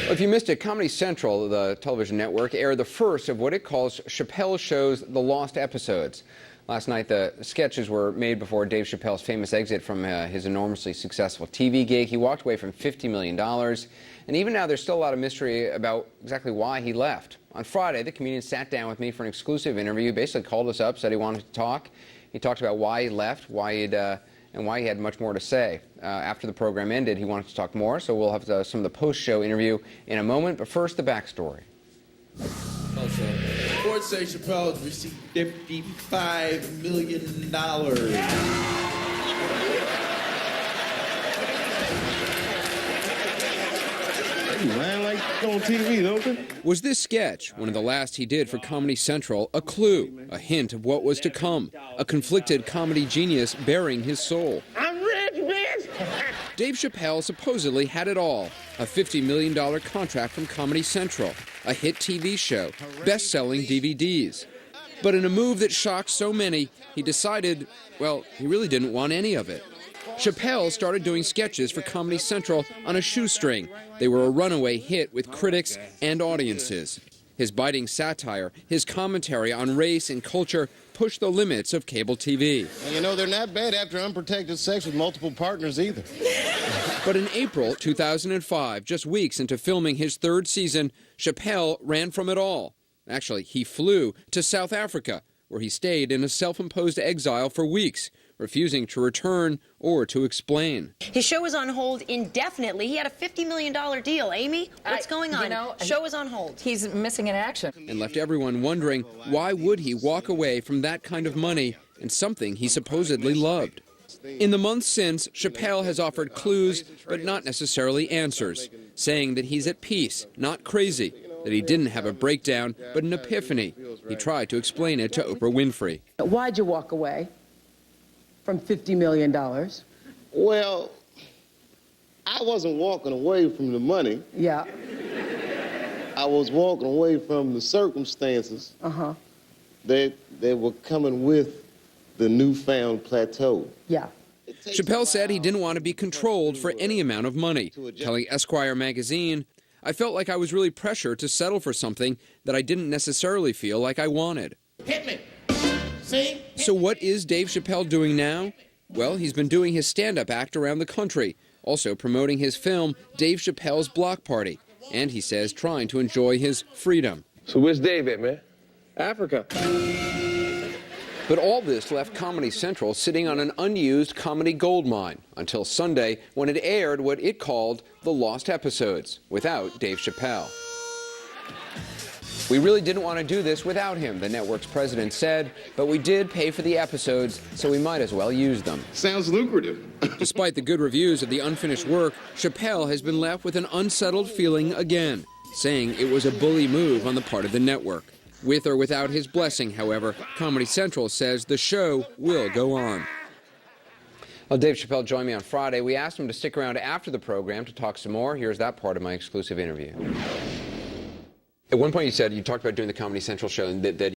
Well, if you missed it, Comedy Central, the television network, aired the first of what it calls Chappelle Show's The Lost Episodes. Last night, the sketches were made before Dave Chappelle's famous exit from his enormously successful TV gig. He walked away from $50 million. And even now, there's still a lot of mystery about exactly why he left. On Friday, the comedian sat down with me for an exclusive interview. He basically called us up, said he wanted to talk. He talked about why he left, and why he had much more to say. After the program ended, he wanted to talk more, so we'll have some of the post-show interview in a moment. But first, the backstory. Reports say Chappelle has received $55 million. Man, like on TV, don't they? Was this sketch, one of the last he did for Comedy Central, a clue, a hint of what was to come? A conflicted comedy genius bearing his soul. I'm rich, bitch! Dave Chappelle supposedly had it all. A $50 million contract from Comedy Central, a hit TV show, best-selling DVDs. But in a move that shocked so many, he decided, well, he really didn't want any of it. Chappelle started doing sketches for Comedy Central on a shoestring. They were a runaway hit with critics and audiences. His biting satire, his commentary on race and culture pushed the limits of cable TV. And you know, they're not bad after unprotected sex with multiple partners either. But in April 2005, just weeks into filming his third season, Chappelle ran from it all. Actually, he flew to South Africa, where he stayed in a self-imposed exile for weeks, refusing to return or to explain. His show was on hold indefinitely. He had a $50 million deal. Amy, what's going on? You know, show is on hold. He's missing in action. And left everyone wondering, why would he walk away from that kind of money and something he supposedly loved? In the months since, Chappelle has offered clues, but not necessarily answers, saying that he's at peace, not crazy, that he didn't have a breakdown, but an epiphany. He tried to explain it to Oprah Winfrey. Why'd you walk away from $50 million? Well, I wasn't walking away from the money. Yeah. I was walking away from the circumstances that were coming with the newfound plateau. Yeah. Chappelle said he didn't want to be controlled for any amount of money, telling Esquire magazine, "I felt like I was really pressured to settle for something that I didn't necessarily feel like I wanted." Hit me. See? So what is Dave Chappelle doing now? Well, he's been doing his stand-up act around the country, also promoting his film, Dave Chappelle's Block Party, and he says trying to enjoy his freedom. So where's Dave at, man? Africa. But all this left Comedy Central sitting on an unused comedy goldmine until Sunday, when it aired what it called The Lost Episodes, without Dave Chappelle. "We really didn't want to do this without him," the network's president said, "but we did pay for the episodes, so we might as well use them." Sounds lucrative. Despite the good reviews of the unfinished work, Chappelle has been left with an unsettled feeling again, saying it was a bully move on the part of the network. With or without his blessing, however, Comedy Central says the show will go on. Well, Dave Chappelle joined me on Friday. We asked him to stick around after the program to talk some more. Here's that part of my exclusive interview. At one point you talked about doing the Comedy Central show and that